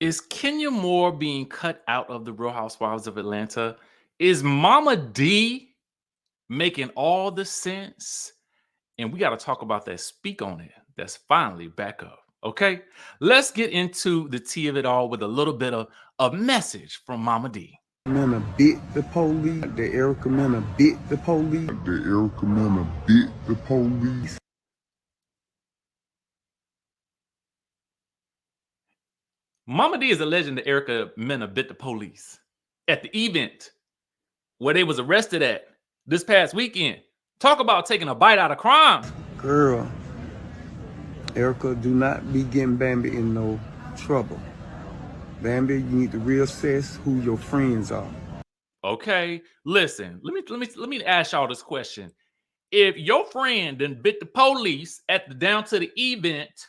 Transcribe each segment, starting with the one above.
Is Kenya Moore being cut out of the Real Housewives of Atlanta? Is Mama D making all the sense? And we got to talk about that speak on it that's finally back up. Okay, let's get into the tea of it all with a little bit of a message from Mama D. Mena bit the police. The Erica Mena bit the police. The Erica Mena bit the police. Mama D is alleging that Erica Mena bit the police at the event where they was arrested at this past weekend. Talk about taking a bite out of crime. Girl, Erica, do not be getting Bambi in no trouble. Bambi, you need to reassess who your friends are. Okay, listen. Let me ask y'all this question. If your friend done bit the police at the down to the event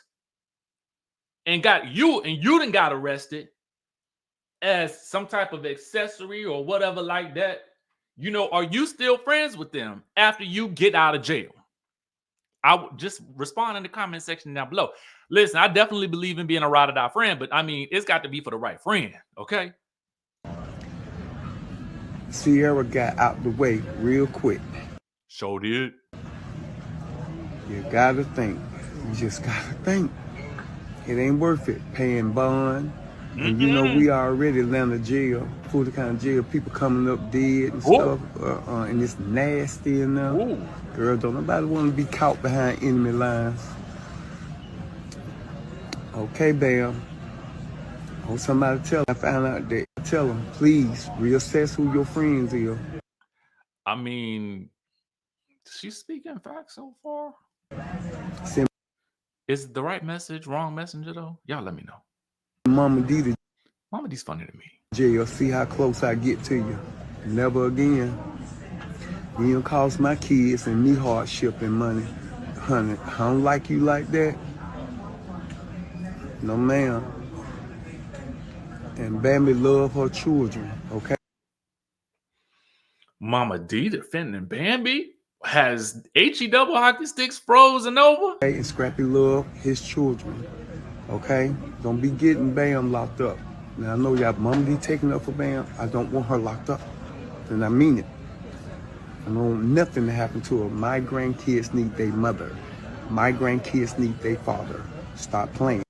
and you done got arrested as some type of accessory or whatever like that, are you still friends with them after you get out of jail? I would just respond in the comment section down below. Listen, I definitely believe in being a ride or die friend, but I mean, it's got to be for the right friend, okay? Sierra got out the way real quick. Sure did. You gotta think. You just gotta think. It ain't worth it paying bond. And we already Atlanta jail, full kind of jail, people coming up dead and stuff, and it's nasty enough. Ooh. Girl, don't nobody want to be caught behind enemy lines. Okay, Bam. Oh, somebody tell. I found out that. Tell them, please reassess who your friends are. I mean, she's speaking facts so far. Is it the right message, wrong messenger though? Y'all let me know. Mama D. Mama D's funny to me. Jail, see how close I get to you. Never again. You don't cost my kids and me hardship and money. Honey, I don't like you like that. No, ma'am. And Bambi love her children, okay? Mama D defending Bambi has HE double hockey sticks frozen over. Okay, and Scrappy love his children, okay? Don't be getting Bam locked up. Now, I know y'all Mama D taking up for Bam. I don't want her locked up, and I mean it. I don't want nothing to happen to her. My grandkids need their mother. My grandkids need their father. Stop playing.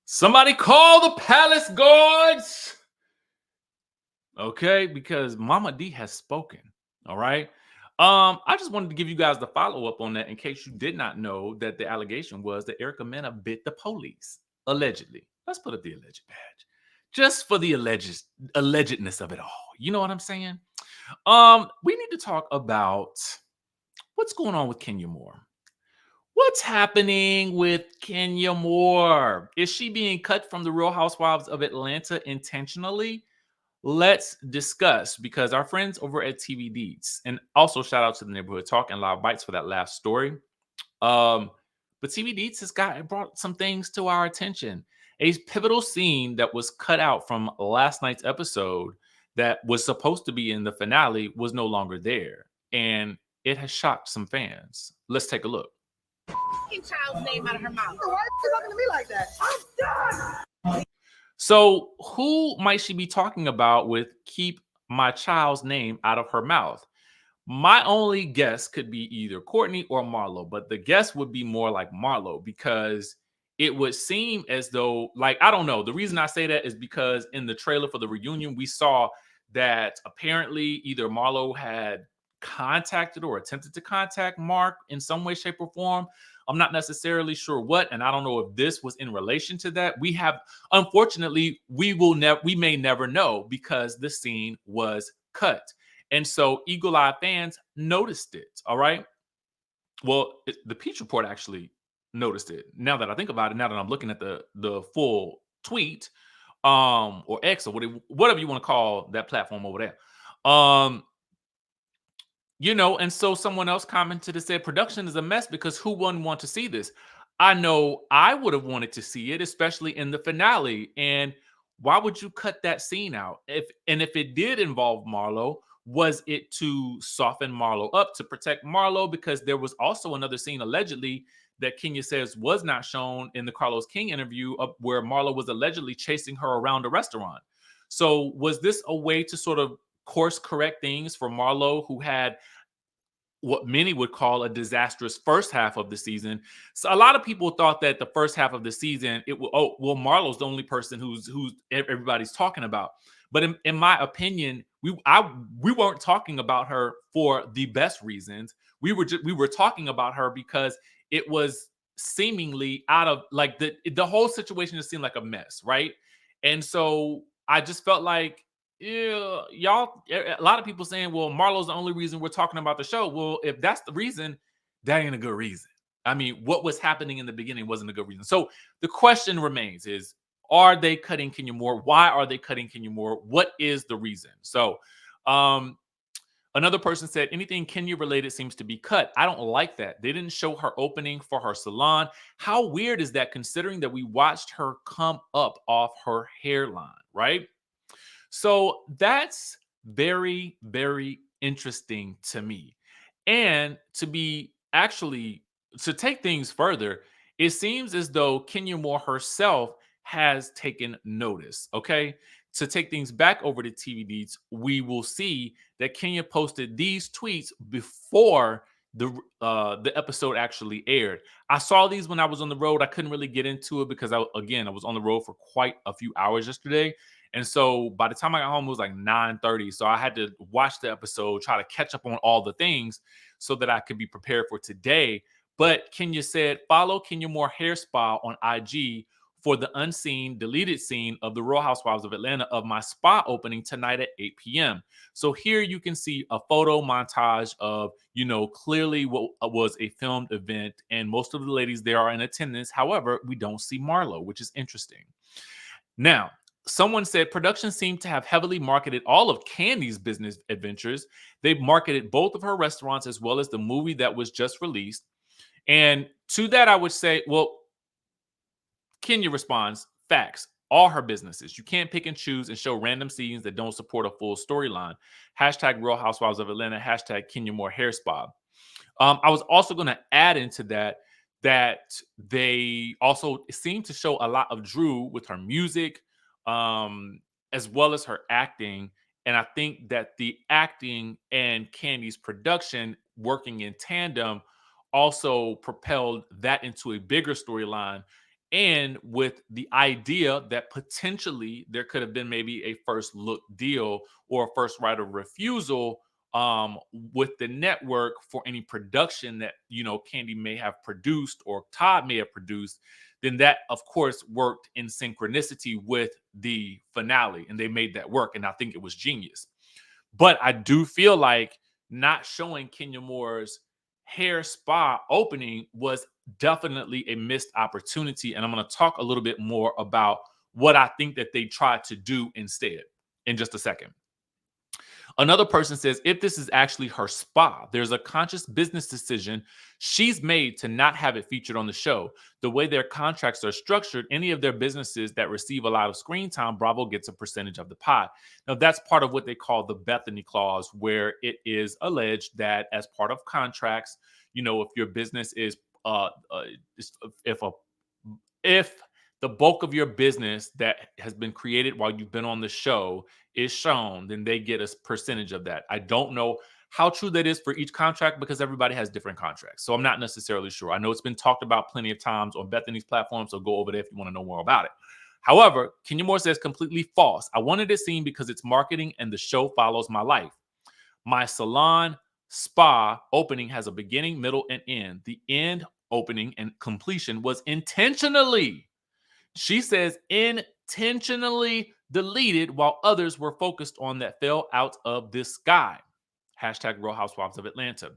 Somebody call the palace guards. Okay, because Mama D has spoken. All right. I just wanted to give you guys the follow-up on that in case you did not know that the allegation was that Erica Mena bit the police. Allegedly. Let's put up the alleged badge. Just for the allegedness of it all. You know what I'm saying? We need to talk about what's going on with Kenya Moore. What's happening with Kenya Moore? Is she being cut from the Real Housewives of Atlanta intentionally? Let's discuss, because our friends over at TV Deets, and also shout out to the Neighborhood Talk and Live Bites for that last story. But TV Deets has brought some things to our attention. A pivotal scene that was cut out from last night's episode that was supposed to be in the finale was no longer there. And it has shocked some fans. Let's take a look. Child's name out of her mouth. Why are you talking to me like that? I'm done. So who might she be talking about with keep my child's name out of her mouth? My only guess could be either Courtney or Marlo, but the guess would be more like Marlo, because it would seem as though, like, I don't know. The reason I say that is because in the trailer for the reunion, we saw that apparently either Marlo had contacted or attempted to contact Mark in some way, shape, or form. I'm not necessarily sure what, and I don't know if this was in relation to that. Unfortunately, we may never know because the scene was cut. And so Eagle Eye fans noticed it, all right? Well, the Peach Report actually noticed it. Now that I think about it, now that I'm looking at the full tweet, or X, or whatever you want to call that platform over there. And so someone else commented and said, production is a mess because who wouldn't want to see this? I know I would have wanted to see it, especially in the finale. And why would you cut that scene out? If it did involve Marlo, Was it to soften Marlo up, to protect Marlo? Because there was also another scene allegedly that Kenya says was not shown in the Carlos King interview, where Marlo was allegedly chasing her around a restaurant. So was this a way to sort of course correct things for Marlo, who had what many would call a disastrous first half of the season? So a lot of people thought that the first half of the season, it will, oh, well, Marlo's the only person who's everybody's talking about. But in my opinion, we weren't talking about her for the best reasons. We were talking about her because it was seemingly out of, like, the whole situation just seemed like a mess, right? And so I just felt like, yeah, y'all, a lot of people saying, well, Marlo's the only reason we're talking about the show. Well, if that's the reason, that ain't a good reason. I mean, what was happening in the beginning wasn't a good reason. So the question remains is, are they cutting Kenya Moore? Why are they cutting Kenya Moore? What is the reason? So another person said, anything Kenya related seems to be cut. I don't like that. They didn't show her opening for her salon. How weird is that, considering that we watched her come up off her hairline, right? So that's very, very interesting to me. And to take things further, it seems as though Kenya Moore herself has taken notice. Okay. To take things back over to TV Deets, we will see that Kenya posted these tweets before the episode actually aired. I saw these when I was on the road. I couldn't really get into it because I was on the road for quite a few hours yesterday. And so by the time I got home, it was like 9:30. So I had to watch the episode, try to catch up on all the things so that I could be prepared for today. But Kenya said, follow Kenya Moore Hair Spa on IG for the unseen, deleted scene of the Real Housewives of Atlanta of my spa opening tonight at 8 p.m. So here you can see a photo montage of, clearly what was a filmed event. And most of the ladies there are in attendance. However, we don't see Marlo, which is interesting. Now, someone said production seemed to have heavily marketed all of Candy's business adventures. They marketed both of her restaurants as well as the movie that was just released. And to that, I would say, well, Kenya responds, facts, all her businesses. You can't pick and choose and show random scenes that don't support a full storyline. Hashtag Real Housewives of Atlanta, hashtag Kenya Moore Hair Spa. I was also going to add into that they also seem to show a lot of Drew with her music, as well as her acting. And I think that the acting and Candy's production working in tandem also propelled that into a bigger storyline. And with the idea that potentially there could have been maybe a first look deal or a first right of refusal with the network for any production that Candy may have produced or Todd may have produced, then that of course worked in synchronicity with the finale, and they made that work, and I think it was genius. But I do feel like not showing Kenya Moore's hair spa opening was definitely a missed opportunity, and I'm going to talk a little bit more about what I think that they tried to do instead in just a second. Another person says, if this is actually her spa, there's a conscious business decision she's made to not have it featured on the show. The way their contracts are structured, any of their businesses that receive a lot of screen time, Bravo gets a percentage of the pot. Now, that's part of what they call the Bethany clause, where it is alleged that as part of contracts, if your business is, if the bulk of your business that has been created while you've been on the show is shown, then they get a percentage of that. I don't know how true that is for each contract because everybody has different contracts. So I'm not necessarily sure. I know it's been talked about plenty of times on Bethany's platform, so go over there if you want to know more about it. However, Kenya Moore says completely false. I wanted it seen because it's marketing and the show follows my life. My salon spa opening has a beginning, middle, and end. The end opening and completion was intentionally, she says, intentionally deleted while others were focused on that fell out of the sky. Hashtag Real Housewives of Atlanta.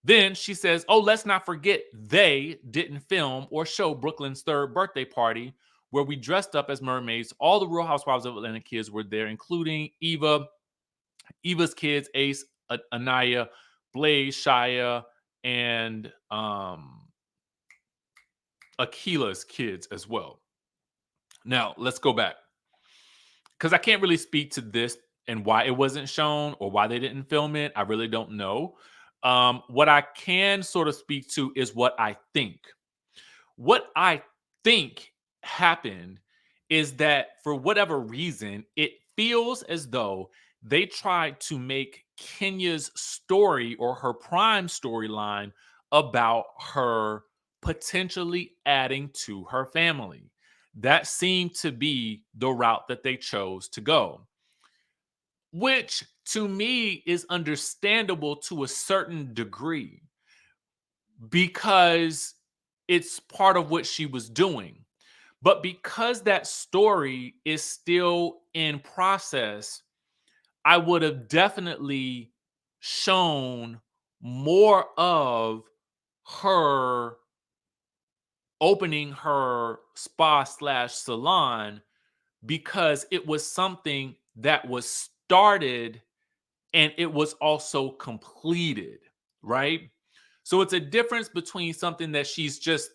Then she says, oh, let's not forget they didn't film or show Brooklyn's third birthday party where we dressed up as mermaids. All the Real Housewives of Atlanta kids were there, including Eva's kids, Ace, Anaya, Blaze, Shia, and Akila's kids as well. Now, let's go back because I can't really speak to this and why it wasn't shown or why they didn't film it, I really don't know. What I can sort of speak to is what I think. What I think happened is that for whatever reason, it feels as though they tried to make Kenya's story or her prime storyline about her potentially adding to her family. That seemed to be the route that they chose to go, which to me is understandable to a certain degree because it's part of what she was doing. But because that story is still in process, I would have definitely shown more of her opening her spa slash salon because it was something that was started and it was also completed, right? So it's a difference between something that she's just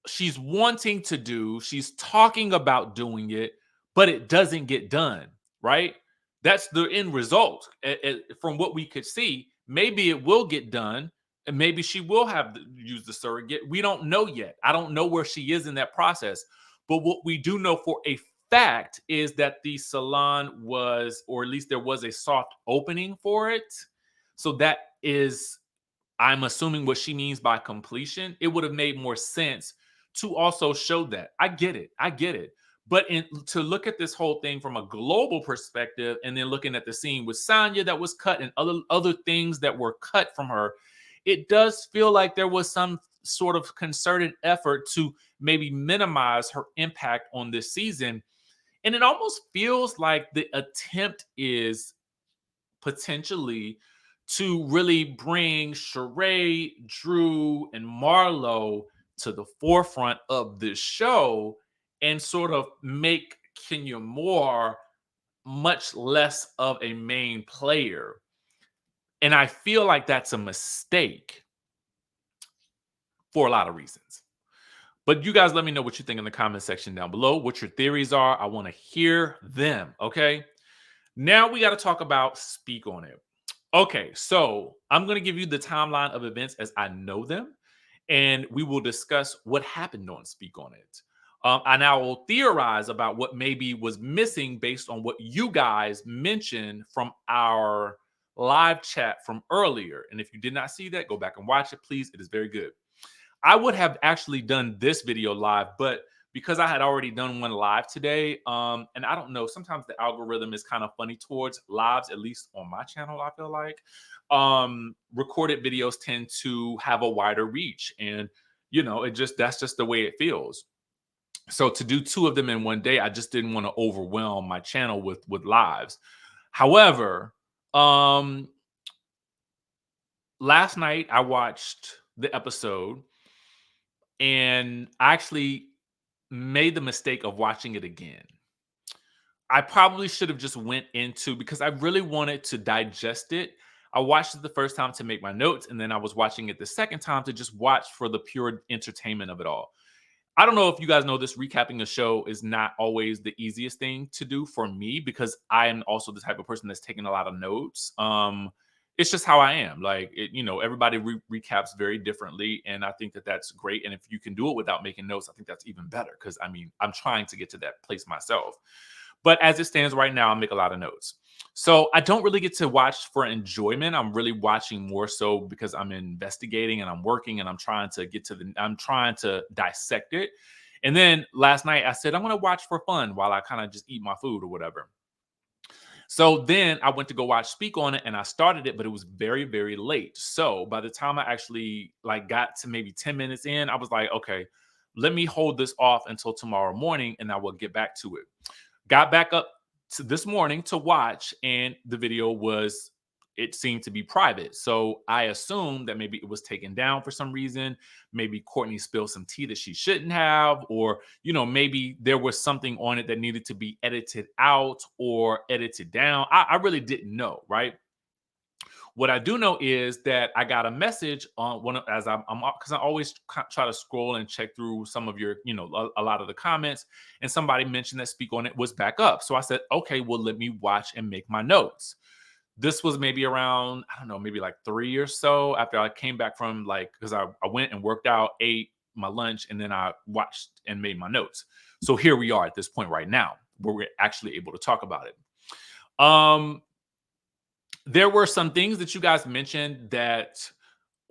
she's wanting to do, she's talking about doing it, but it doesn't get done, right? That's the end result. From what we could see, maybe it will get done, and maybe she will have use the surrogate. We don't know yet. I don't know where she is in that process. But what we do know for a fact is that the salon was, or at least there was a soft opening for it. So that is, I'm assuming, what she means by completion. It would have made more sense to also show that. I get it. I get it. But to look at this whole thing from a global perspective, and then looking at the scene with Sanya that was cut and other things that were cut from her, it does feel like there was some sort of concerted effort to maybe minimize her impact on this season. And it almost feels like the attempt is potentially to really bring Sheree, Drew, and Marlo to the forefront of this show and sort of make Kenya Moore much less of a main player. And I feel like that's a mistake for a lot of reasons. But you guys let me know what you think in the comment section down below, what your theories are. I want to hear them, okay? Now we got to talk about Speak On It. Okay, so I'm going to give you the timeline of events as I know them, and we will discuss what happened on Speak On It. And I will theorize about what maybe was missing based on what you guys mentioned from our live chat from earlier. And if you did not see that, go back and watch it, please. It is very good. I would have actually done this video live, but because I had already done one live today, and I don't know, sometimes the algorithm is kind of funny towards lives, at least on my channel, I feel like. Recorded videos tend to have a wider reach, and that's just the way it feels. So to do two of them in one day, I just didn't want to overwhelm my channel with lives. However, last night I watched the episode, and I actually made the mistake of watching it again. I probably should have just went into, because I really wanted to digest it. I watched it the first time to make my notes, and then I was watching it the second time to just watch for the pure entertainment of it all. I don't know if you guys know this, recapping a show is not always the easiest thing to do for me because I am also the type of person that's taking a lot of notes. It's just how I am. Like, everybody recaps very differently, and I think that that's great. And if you can do it without making notes, I think that's even better because I'm trying to get to that place myself. But as it stands right now, I make a lot of notes. So I don't really get to watch for enjoyment. I'm really watching more so because I'm investigating and I'm working and I'm trying to dissect it. And then last night I said, I'm going to watch for fun while I kind of just eat my food or whatever. So then I went to go watch Speak On It, and I started it, but it was very, very late. So by the time I actually got to maybe 10 minutes in, I was like, okay, let me hold this off until tomorrow morning and I will get back to it. Got back up to this morning to watch, and the video it seemed to be private. So I assumed that maybe it was taken down for some reason. Maybe Courtney spilled some tea that she shouldn't have, or, maybe there was something on it that needed to be edited out or edited down. I really didn't know, right? What I do know is that I got a message on one of, as I'm because I always try to scroll and check through some of your, a lot of the comments, and somebody mentioned that Speak On It was back up. So I said, okay, well, let me watch and make my notes. This was maybe around, I don't know, maybe like 3 or so after I came back from, like, because I went and worked out, ate my lunch, and then I watched and made my notes. So here we are at this point right now where we're actually able to talk about it. There were some things that you guys mentioned that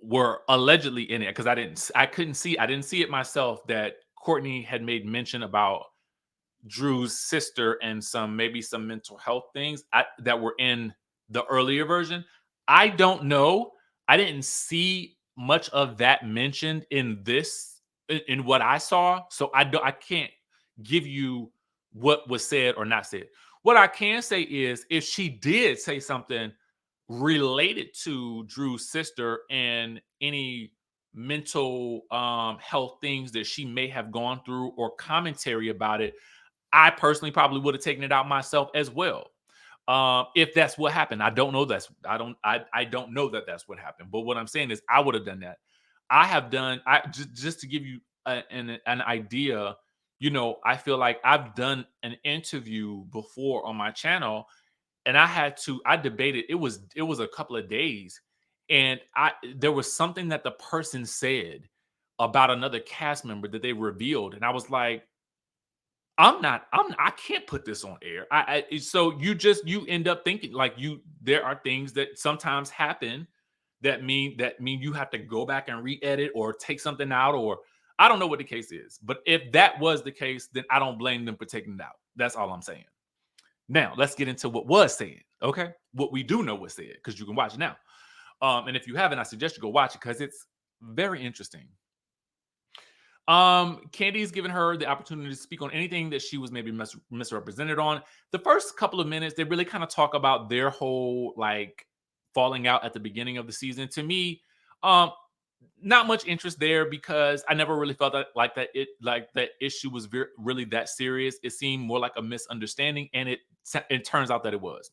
were allegedly in it, because I didn't see it myself, that Courtney had made mention about Drew's sister and maybe some mental health things that were in the earlier version. I don't know. I didn't see much of that mentioned in what I saw. So I can't give you what was said or not said. What I can say is, if she did say something related to Drew's sister and any mental health things that she may have gone through, or commentary about it, I personally probably would have taken it out myself as well. If that's what happened, I don't know. I don't know that that's what happened. But what I'm saying is, I would have done that. I have done. I just to give you an idea. I feel like I've done an interview before on my channel, and I debated. It was a couple of days, and there was something that the person said about another cast member that they revealed, and I was like, I can't put this on air. So you end up thinking, like, there are things that sometimes happen that mean you have to go back and re-edit or take something out, or I don't know what the case is. But if that was the case, then I don't blame them for taking it out. That's all I'm saying. Now let's get into what was said. Okay, what we do know was said, because you can watch it now. And if you haven't, I suggest you go watch it, because it's very interesting. Candy's given her the opportunity to speak on anything that she was maybe misrepresented on. The first couple of minutes, they really kind of talk about their whole, like, falling out at the beginning of the season. To me, not much interest there, because I never really felt that issue was really that serious. It seemed more like a misunderstanding, and it turns out that it was.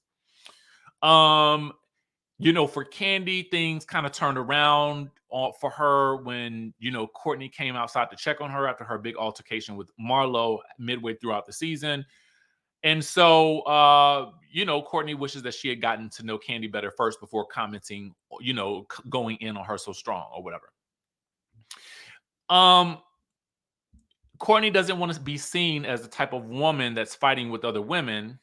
For Candy, things kind of turned around for her when, Courtney came outside to check on her after her big altercation with Marlo midway throughout the season. And so, Courtney wishes that she had gotten to know Candy better first before commenting, going in on her so strong or whatever. Courtney doesn't want to be seen as the type of woman that's fighting with other women.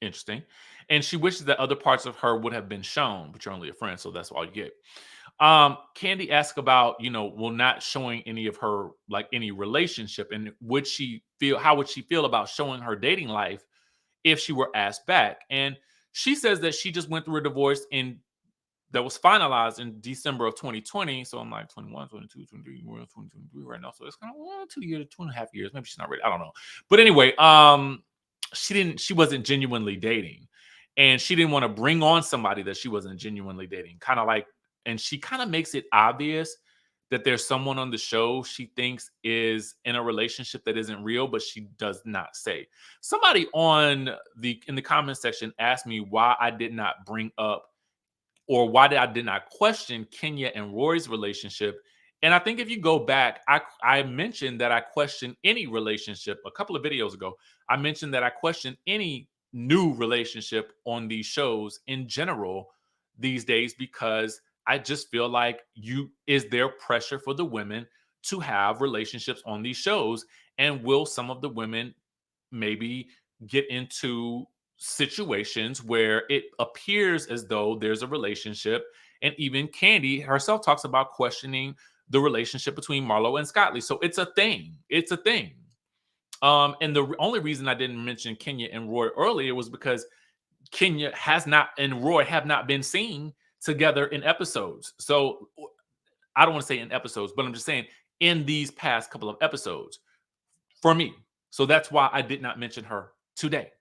Interesting. And she wishes that other parts of her would have been shown, but you're only a friend, so that's all you get. Candy asked about, not showing any of her, like, any relationship, and how would she feel about showing her dating life if she were asked back? And she says that she just went through a divorce that was finalized in December of 2020. So I'm like 21, 22, 23, we're in 2023 right now. So it's kind of 2 years, 2.5 years. Maybe she's not ready. I don't know. But anyway, she wasn't genuinely dating, and she didn't want to bring on somebody that she wasn't genuinely dating. Kind of like, and she kind of makes it obvious that there's someone on the show she thinks is in a relationship that isn't real, but she does not say. Somebody in the comment section asked me why I did not bring up, or why I did not question Kenya and Rory's relationship. And I think if you go back, I mentioned that I question any relationship a couple of videos ago. I mentioned that I question any new relationship on these shows in general these days, because I just feel like is there pressure for the women to have relationships on these shows? And will some of the women maybe get into situations where it appears as though there's a relationship? And even Candy herself talks about questioning the relationship between Marlo and Scotty. So it's a thing. It's a thing. And the only reason I didn't mention Kenya and Roy earlier was because Kenya and Roy have not been seen together in episodes. So I don't want to say in episodes, but I'm just saying in these past couple of episodes for me. So that's why I did not mention her today.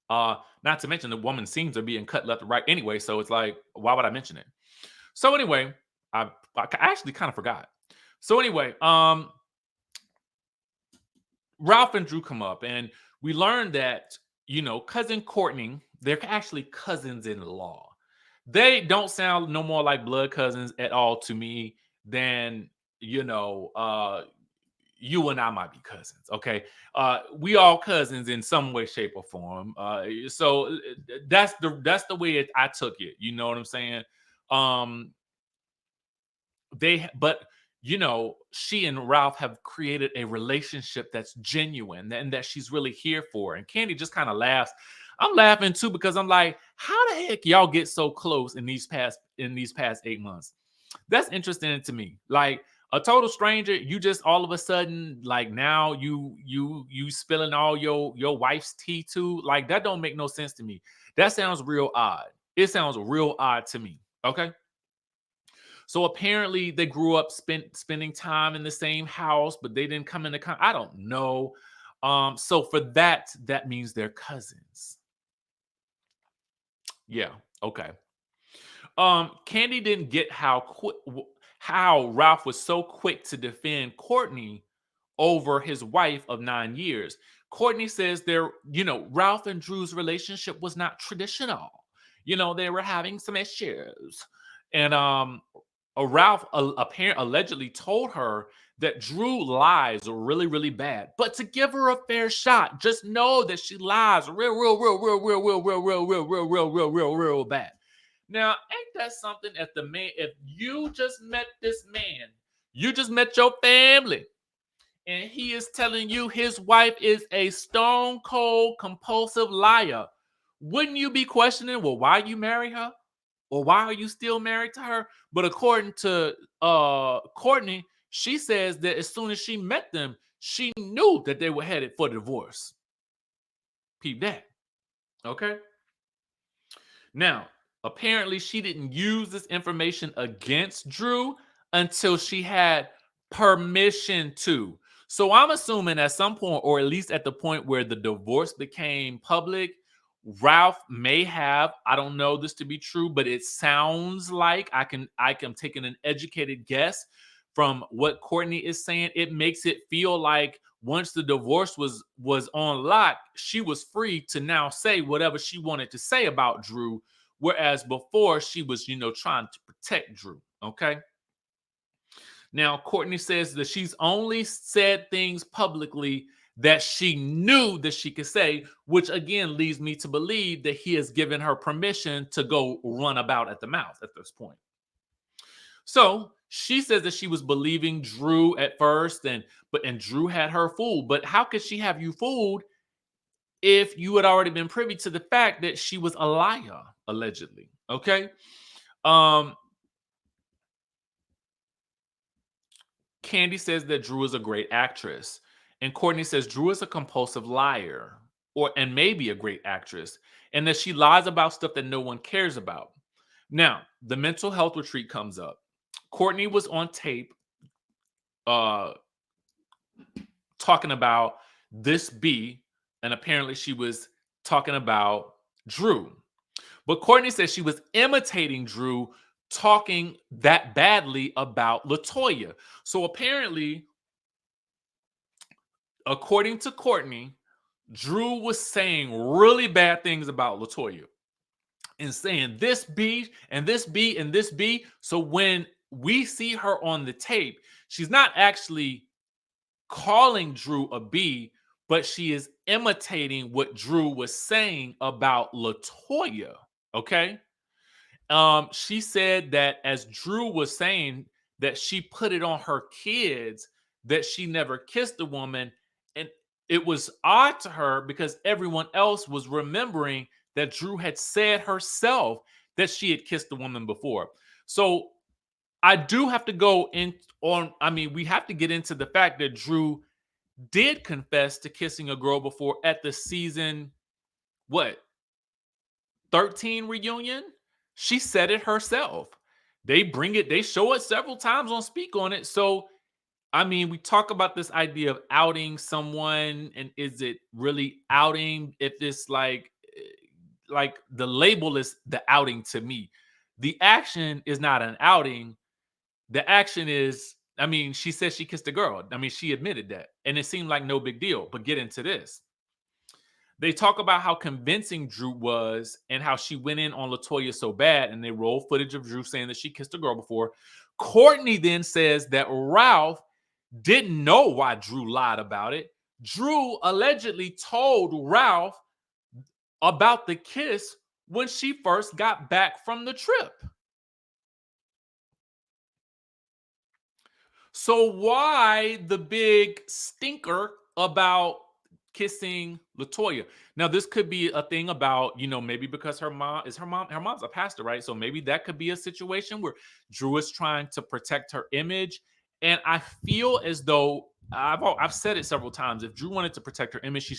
Not to mention the woman's scenes are being cut left and right anyway. So it's like, why would I mention it? So anyway, I actually kind of forgot. So anyway, Ralph and Drew come up, and we learned that, cousin Courtney, they're actually cousins-in-law. they don't sound no more like blood cousins at all to me than, you and I might be cousins. Okay. We all cousins in some way, shape, or form. So that's the way I took it. You know what I'm saying? Um, but she and Ralph have created a relationship that's genuine and that she's really here for. And Candy just kind of laughs. I'm laughing too because I'm like, how the heck y'all get so close in these past 8 months? That's interesting to me. Like a total stranger, you just all of a sudden, like now you spilling all your wife's tea too. Like that don't make no sense to me. That sounds real odd. It sounds real odd to me. Okay. So apparently they grew up spending time in the same house, but they didn't come into I don't know. So for that means they're cousins. Yeah, okay. Candy didn't get how Ralph was so quick to defend Courtney over his wife of 9 years. Courtney says Ralph and Drew's relationship was not traditional. They were having some issues. And Ralph allegedly told her that Drew lies really, really bad. But to give her a fair shot, just know that she lies real bad. Now, ain't that something if you just met this man, you just met your family, and he is telling you his wife is a stone cold compulsive liar, wouldn't you be questioning, well, why you marry her? Or why are you still married to her? But according to Courtney, she says that as soon as she met them, she knew that they were headed for divorce. Peep that. Okay. Now, apparently, she didn't use this information against Drew until she had permission to. So I'm assuming at some point, or at least at the point where the divorce became public, Ralph may have, I don't know this to be true, but it sounds like I'm taking an educated guess from what Courtney is saying. It makes it feel like once the divorce was on lock, she was free to now say whatever she wanted to say about Drew, whereas before she was, trying to protect Drew. Okay. Now, Courtney says that she's only said things publicly that she knew that she could say, which again leads me to believe that he has given her permission to go run about at the mouth at this point. So she says that she was believing Drew at first, and Drew had her fooled. But how could she have you fooled if you had already been privy to the fact that she was a liar, allegedly? Okay. Candy says that Drew is a great actress, and Courtney says Drew is a compulsive liar, and maybe a great actress, and that she lies about stuff that no one cares about. Now, the mental health retreat comes up. Courtney was on tape talking about this B, and apparently she was talking about Drew. But Courtney says she was imitating Drew talking that badly about Latoya. So apparently, according to Courtney, Drew was saying really bad things about Latoya and saying this B and this B and this B. So when we see her on the tape, she's not actually calling Drew a B, but she is imitating what Drew was saying about Latoya. Okay. She said that as Drew was saying that she put it on her kids that she never kissed a woman, and it was odd to her because everyone else was remembering that Drew had said herself that she had kissed a woman before. So I do have to go in on, I mean, we have to get into the fact that Drew did confess to kissing a girl before at the season, what, 13 reunion? She said it herself. They show it several times on Speak on It. So, I mean, we talk about this idea of outing someone, and is it really outing if it's like the label is the outing to me. The action is not an outing. The action is, I mean, she said she kissed a girl. I mean, she admitted that, and it seemed like no big deal. But get into this. They talk about how convincing Drew was and how she went in on Latoya so bad, and they roll footage of Drew saying that she kissed a girl before. Courtney then says that Ralph didn't know why Drew lied about it. Drew allegedly told Ralph about the kiss when she first got back from the trip. So why the big stinker about kissing Latoya? Now, this could be a thing about, maybe because her mom's a pastor, right? So maybe that could be a situation where Drew is trying to protect her image. And I feel as though I've said it several times. If Drew wanted to protect her image, she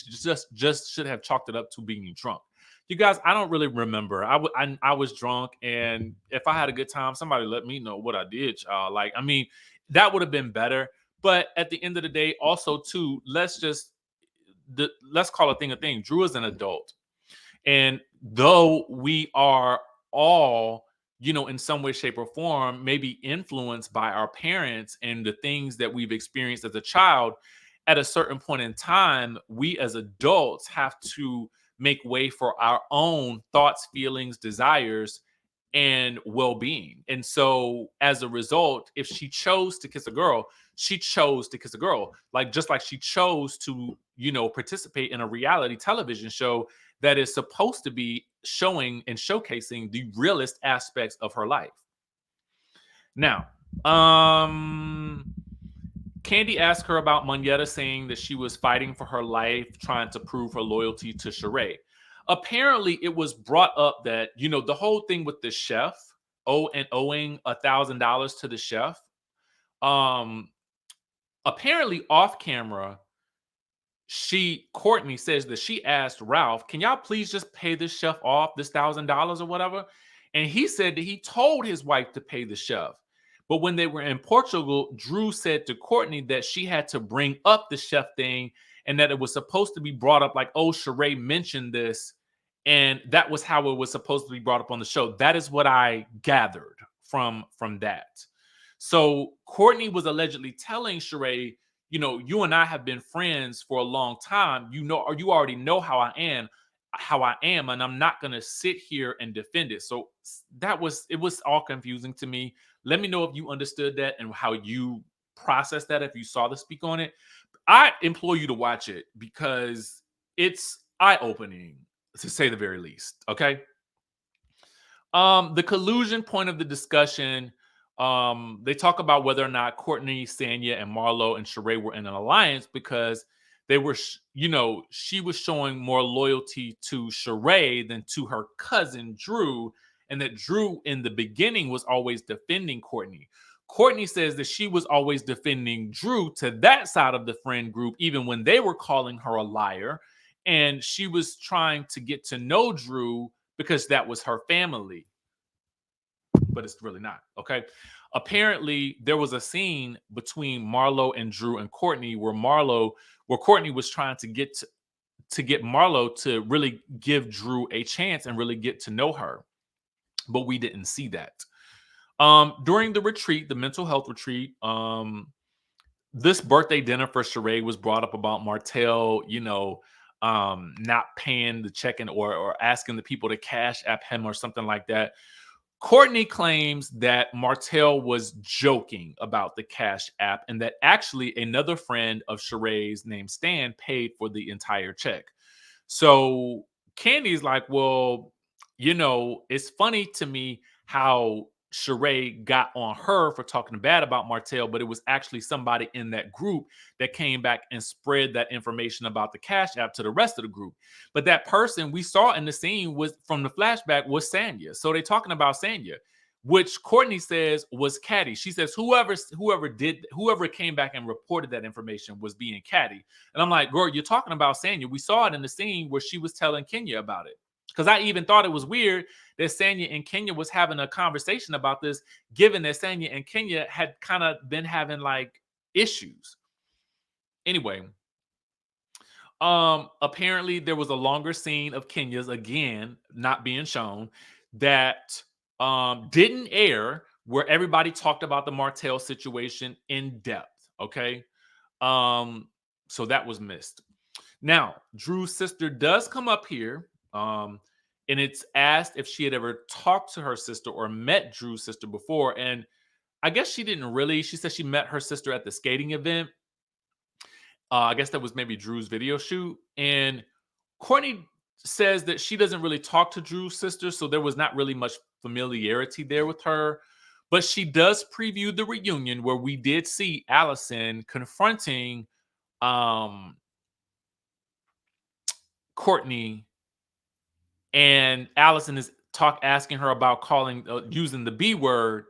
just should have chalked it up to being drunk. You guys, I don't really remember. I was drunk, and if I had a good time, somebody let me know what I did, y'all. Like, I mean, that would have been better. But at the end of the day, also too, let's call a thing. Drew is an adult, and though we are all, in some way, shape, or form, maybe influenced by our parents and the things that we've experienced as a child, at a certain point in time, we as adults have to make way for our own thoughts, feelings, desires, and well-being. And so as a result, if she chose to kiss a girl, she chose to kiss a girl. Like, just like she chose to, participate in a reality television show that is supposed to be showing and showcasing the realest aspects of her life. Now, Candy asked her about Monyetta saying that she was fighting for her life, trying to prove her loyalty to Sheree. Apparently, it was brought up that, the whole thing with the chef, owing $1,000 to the chef. Apparently, off camera, Courtney says that she asked Ralph, "Can y'all please just pay this chef off this $1,000 or whatever?" And he said that he told his wife to pay the chef. But when they were in Portugal, Drew said to Courtney that she had to bring up the chef thing, and that it was supposed to be brought up like, "Oh, Sheree mentioned this," and that was how it was supposed to be brought up on the show. That is what I gathered from that. So Courtney was allegedly telling Sheree, you and I have been friends for a long time. Or you already know how I am, and I'm not going to sit here and defend it. So it was all confusing to me. Let me know if you understood that and how you processed that, if you saw the speak on it. I implore you to watch it because it's eye-opening, to say the very least. Okay. The collusion point of the discussion, they talk about whether or not Courtney, Sanya, and Marlo and Sheree were in an alliance because they were, she was showing more loyalty to Sheree than to her cousin Drew, and that Drew in the beginning was always defending Courtney. Courtney says that she was always defending Drew to that side of the friend group, even when they were calling her a liar, and she was trying to get to know Drew because that was her family. But it's really not. Okay. Apparently, there was a scene between Marlo and Drew and Courtney where Courtney was trying to get Marlo to really give Drew a chance and really get to know her. But we didn't see that. During the retreat, the mental health retreat, this birthday dinner for Sheree was brought up about Martell, not paying the check-in or asking the people to cash app him or something like that. Courtney claims that Martell was joking about the cash app and that actually another friend of Sheree's named Stan paid for the entire check. So Candy's like, well, it's funny to me how Sheree got on her for talking bad about Martell, but it was actually somebody in that group that came back and spread that information about the Cash App to the rest of the group. But that person we saw in the scene was from the flashback was Sanya. So they're talking about Sanya, which Courtney says was catty. She says whoever came back and reported that information was being catty. And I'm like, girl, you're talking about Sanya. We saw it in the scene where she was telling Kenya about it. Because I even thought it was weird that Sanya and Kenya was having a conversation about this, given that Sanya and Kenya had kind of been having like issues. Anyway, apparently there was a longer scene of Kenya's again not being shown that didn't air, where everybody talked about the Martell situation in depth. Okay, so that was missed. Now, Drew's sister does come up here, and it's asked if she had ever talked to her sister or met Drew's sister before. And I guess she didn't really. She said she met her sister at the skating event. I guess that was maybe Drew's video shoot. And Courtney says that she doesn't really talk to Drew's sister, so there was not really much familiarity there with her. But she does preview the reunion where we did see Allison confronting um, Courtney, and Allison is asking her about using the B word,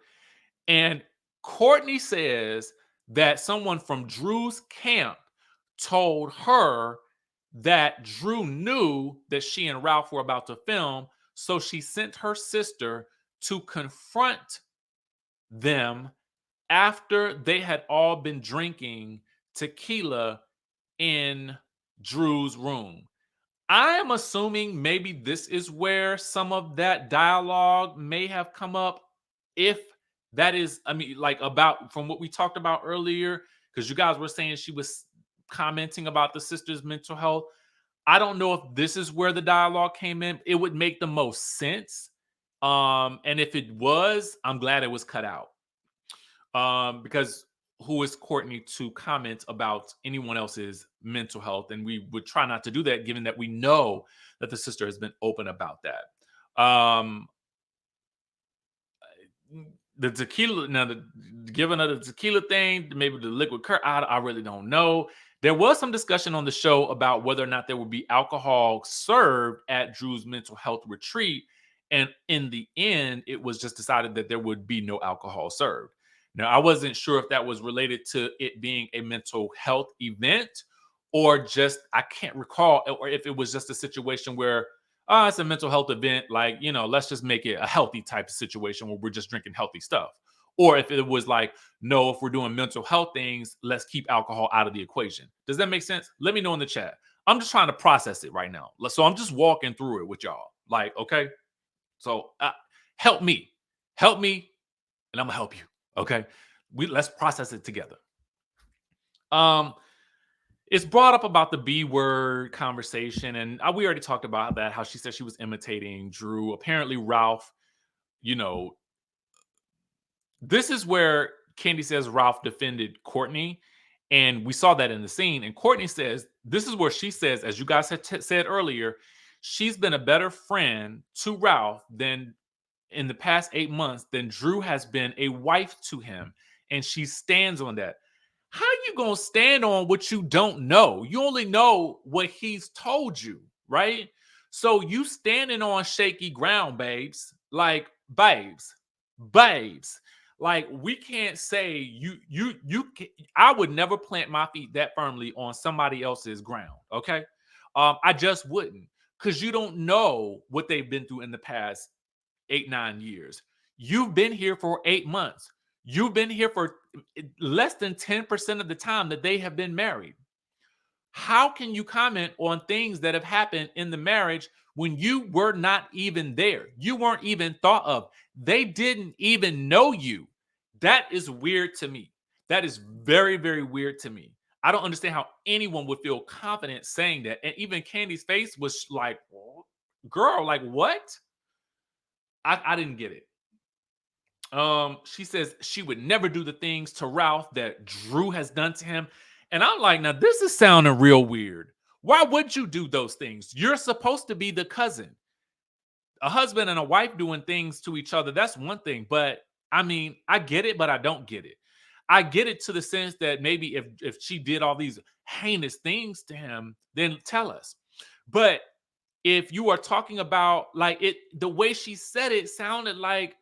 and Courtney says that someone from Drew's camp told her that Drew knew that she and Ralph were about to film, so she sent her sister to confront them after they had all been drinking tequila in Drew's room. I am assuming maybe this is where some of that dialogue may have come up. If that is, I mean, like about from what we talked about earlier, because you guys were saying she was commenting about the sister's mental health. I don't know if this is where the dialogue came in. It would make the most sense. And if it was, I'm glad it was cut out. Because who is Courtney to comment about anyone else's mental health? And we would try not to do that, given that we know that the sister has been open about that. The tequila, now the giving her the tequila thing, maybe the liquid curd, I really don't know. There was some discussion on the show about whether or not there would be alcohol served at Drew's mental health retreat. And in the end, it was just decided that there would be no alcohol served. Now, I wasn't sure if that was related to it being a mental health event or just, I can't recall, or if it was just a situation where, it's a mental health event, like, let's just make it a healthy type of situation where we're just drinking healthy stuff. Or if it was like, no, if we're doing mental health things, let's keep alcohol out of the equation. Does that make sense? Let me know in the chat. I'm just trying to process it right now. So I'm just walking through it with y'all. Like, okay. So help me, and I'm gonna help you. Okay, let's process it together. It's brought up about the B word conversation, and we already talked about that. How she said she was imitating Drew. Apparently, Ralph. This is where Candy says Ralph defended Courtney, and we saw that in the scene. And Courtney says this is where she says, as you guys had said earlier, she's been a better friend to Ralph than in the past 8 months than Drew has been a wife to him. And she stands on that. How you going to stand on what you don't know? You only know what he's told you, right? So you standing on shaky ground, babes. Like, babes. Like, we can't say I would never plant my feet that firmly on somebody else's ground, okay? I just wouldn't, because you don't know what they've been through in the past 8-9 years. You've been here for 8 months. You've been here for less than 10% of the time that they have been married. How can you comment on things that have happened in the marriage when you were not even there? You weren't even thought of. They didn't even know you. That is weird to me. That is very, very weird to me. I don't understand how anyone would feel confident saying that. And even Candy's face was like, girl, like what? I didn't get it. She says she would never do the things to Ralph that Drew has done to him. And I'm like, now this is sounding real weird. Why would you do those things? You're supposed to be the cousin. A husband and a wife doing things to each other, that's one thing. But I mean, I get it, but I don't get it. I get it to the sense that maybe if she did all these heinous things to him, then tell us. But if you are talking about like it, the way she said it sounded like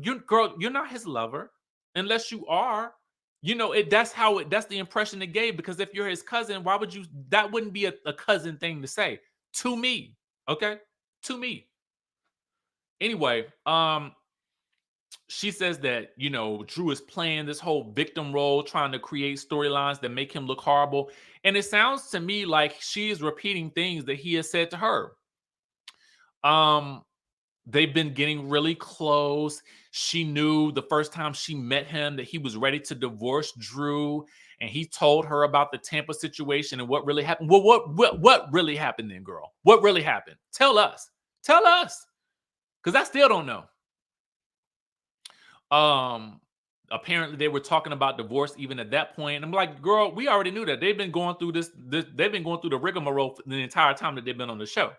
you, girl, you're not his lover unless you are. That's the impression it gave. Because if you're his cousin, why would you? That wouldn't be a cousin thing to say to me. Okay, to me. Anyway, she says that Drew is playing this whole victim role, trying to create storylines that make him look horrible, and it sounds to me like she is repeating things that he has said to her. They've been getting really close. She knew the first time she met him that he was ready to divorce Drew, and he told her about the Tampa situation and what really happened. Well, what really happened then, girl? What really happened? Tell us. Tell us. Because I still don't know. Apparently they were talking about divorce even at that point. And I'm like, girl, we already knew that. They've been going through they've been going through the rigmarole the entire time that they've been on the show.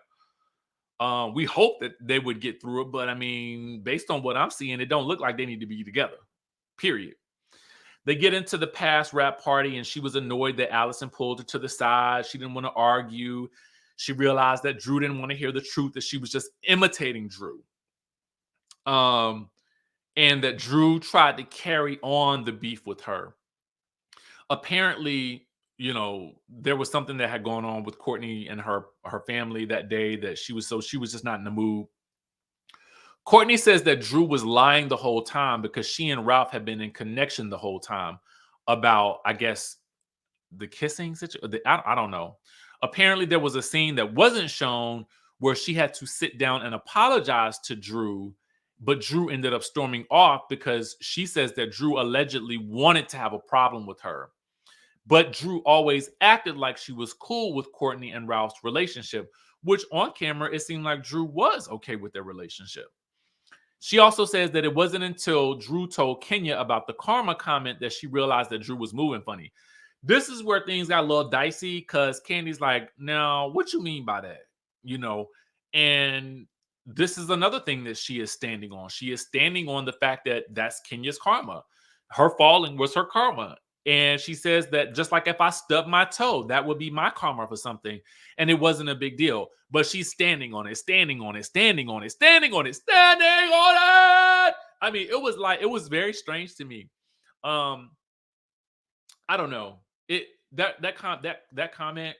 We hope that they would get through it, but I mean, based on what I'm seeing, it don't look like they need to be together. Period. They get into the past rap party, and she was annoyed that Allison pulled her to the side. She didn't want to argue. She realized that Drew didn't want to hear the truth, that she was just imitating Drew. And that Drew tried to carry on the beef with her. Apparently, you know, there was something that had gone on with Courtney and her family that day that she was just not in the mood. Courtney says that Drew was lying the whole time because she and Ralph had been in connection the whole time about, I guess, the kissing situation. I don't know. Apparently, there was a scene that wasn't shown where she had to sit down and apologize to Drew, but Drew ended up storming off because she says that Drew allegedly wanted to have a problem with her. But Drew always acted like she was cool with Courtney and Ralph's relationship, which on camera, it seemed like Drew was okay with their relationship. She also says that it wasn't until Drew told Kenya about the karma comment that she realized that Drew was moving funny. This is where things got a little dicey because Candy's like, now, what you mean by that? You know, and this is another thing that she is standing on. She is standing on the fact that that's Kenya's karma. Her falling was her karma. And she says that just like if I stubbed my toe, that would be my karma for something. And it wasn't a big deal. But she's standing on it, standing on it, standing on it, standing on it, standing on it. I mean, it was very strange to me. I don't know. That comment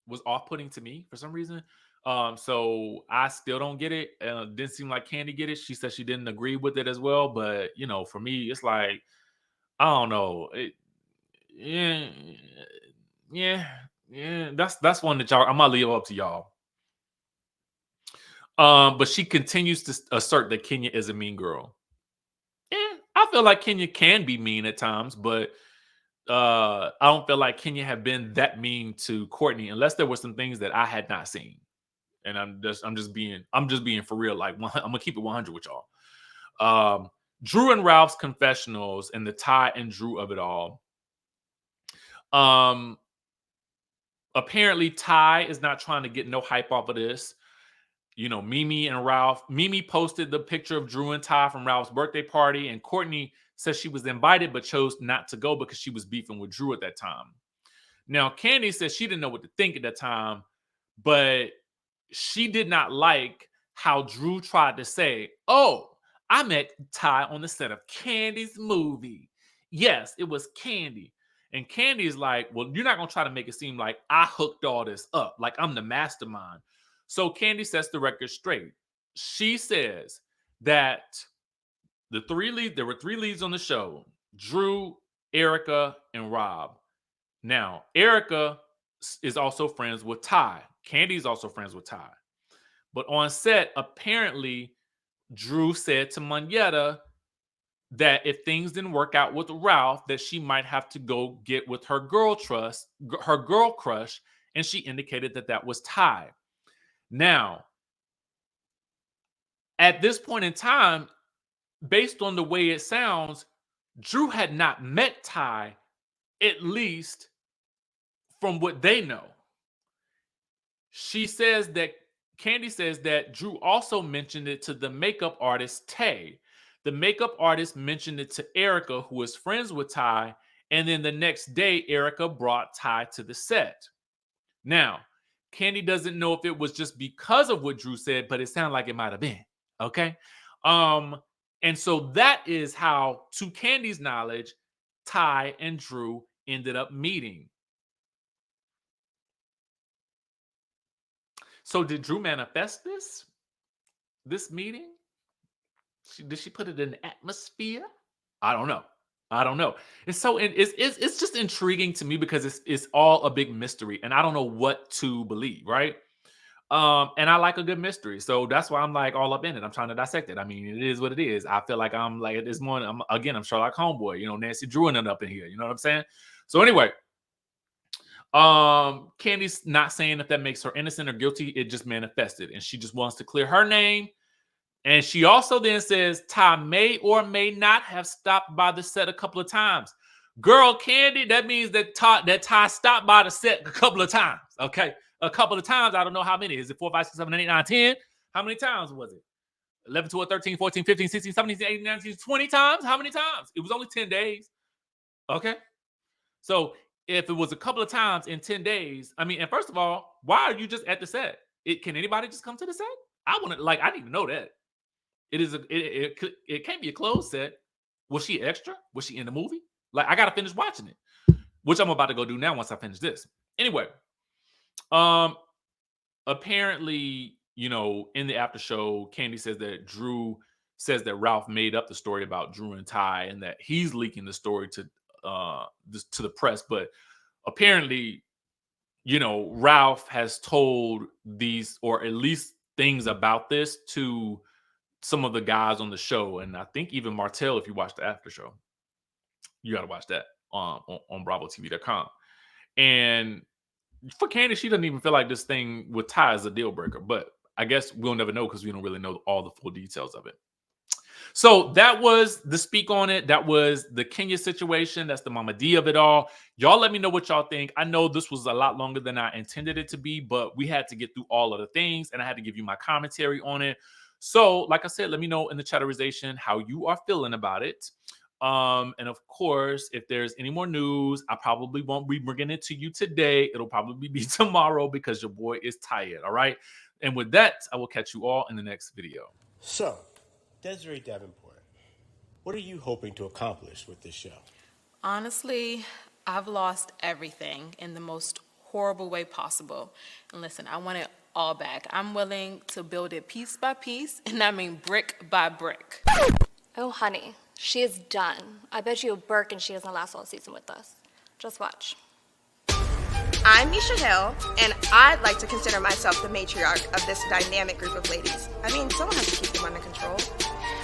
was off-putting to me for some reason. So I still don't get it. Didn't seem like Candy get it. She said she didn't agree with it as well. But you know, for me, it's like, I don't know. Yeah. That's one that y'all. I'm gonna leave up to y'all. But she continues to assert that Kenya is a mean girl. I feel like Kenya can be mean at times, but I don't feel like Kenya had been that mean to Courtney unless there were some things that I had not seen. And I'm just being for real. Like, I'm gonna keep it 100 with y'all. Drew and Ralph's confessionals and the Ty and Drew of it all. Apparently Ty is not trying to get no hype off of this. You know, Mimi posted the picture of Drew and Ty from Ralph's birthday party, and Courtney says she was invited but chose not to go because she was beefing with Drew at that time. Now, Candy says she didn't know what to think at that time, but she did not like how Drew tried to say, "Oh, I met Ty on the set of Candy's movie." Yes, it was Candy. And Candy is like, well, you're not going to try to make it seem like I hooked all this up, like I'm the mastermind. So Candy sets the record straight. She says that there were three leads on the show: Drew, Erica, and Rob. Now, Erica is also friends with Ty. Candy's also friends with Ty. But on set, apparently, Drew said to Monyetta that if things didn't work out with Ralph, that she might have to go get with her girl crush, and she indicated that that was Ty. Now, at this point in time, based on the way it sounds, Drew had not met Ty, at least from what they know. Candy says that Drew also mentioned it to the makeup artist, Tay. The makeup artist mentioned it to Erica, who is friends with Ty, and then the next day, Erica brought Ty to the set. Now, Candy doesn't know if it was just because of what Drew said, but it sounded like it might have been. Okay? And so that is how, to Candy's knowledge, Ty and Drew ended up meeting. So did Drew manifest this meeting? Did she put it in the atmosphere? I don't know. It's just intriguing to me because it's all a big mystery, and I don't know what to believe, right? And I like a good mystery. So that's why I'm like all up in it. I'm trying to dissect it. I mean, it is what it is. I feel like I'm like at this morning, I'm Sherlock Homeboy, Nancy Drew and up in here. You know what I'm saying? So anyway, Candy's not saying if that makes her innocent or guilty. It just manifested. And she just wants to clear her name. And she also then says Ty may or may not have stopped by the set a couple of times. Girl, Candy, that means that Ty stopped by the set a couple of times. Okay. A couple of times. I don't know how many. Is it 4, 5, 6, 7, 8, 9, 10? How many times was it? 11, 12, 13, 14, 15, 16, 17, 18, 19, 20 times? How many times? It was only 10 days. Okay. So if it was a couple of times in 10 days, I mean, and first of all, why are you just at the set? Can anybody just come to the set? I didn't even know that. It can't be a closed set. Was she extra? Was she in the movie? Like, I got to finish watching it, which I'm about to go do now once I finish this. Anyway, apparently, in the after show, Candy says that Drew says that Ralph made up the story about Drew and Ty and that he's leaking the story to the press. But apparently, Ralph has told these, or at least things about this, to some of the guys on the show. And I think even Martell, if you watch the after show, you got to watch that on BravoTV.com. And for Candy, she doesn't even feel like this thing with Ty is a deal breaker, but I guess we'll never know because we don't really know all the full details of it. So that was the speak on it. That was the Kenya situation. That's the Mama D of it all. Y'all let me know what y'all think. I know this was a lot longer than I intended it to be, but we had to get through all of the things and I had to give you my commentary on it. So like I said, let me know in the chatterization how you are feeling about it. And of course, if there's any more news, I probably won't be bringing it to you today. It'll probably be tomorrow because your boy is tired. All right. And with that, I will catch you all in the next video. So, Desiree Davenport, what are you hoping to accomplish with this show? Honestly, I've lost everything in the most horrible way possible. And listen, I want it all back. I'm willing to build it piece by piece, and I mean brick by brick. Oh, honey. She is done. I bet you a Birkin she doesn't last all season with us. Just watch. I'm Misha Hill, and I'd like to consider myself the matriarch of this dynamic group of ladies. I mean, someone has to keep them under control.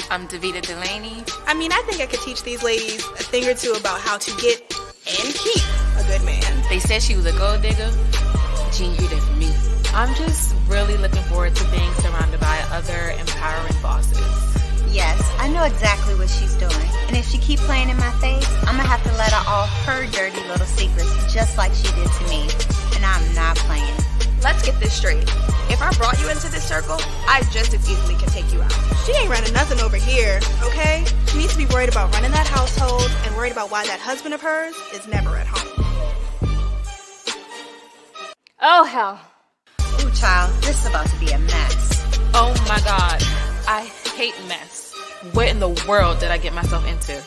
I'm Davita Delaney. I mean, I think I could teach these ladies a thing or two about how to get and keep a good man. They said she was a gold digger. She ain't that for me. I'm just really looking forward to being surrounded by other empowering bosses. Yes, I know exactly what she's doing. And if she keep playing in my face, I'm gonna have to let her off her dirty little secrets just like she did to me. And I'm not playing. Let's get this straight. If I brought you into this circle, I just as easily can take you out. She ain't running nothing over here, okay? She needs to be worried about running that household and worried about why that husband of hers is never at home. Oh, hell. Ooh, child, this is about to be a mess. Oh my God, I hate mess. What in the world did I get myself into?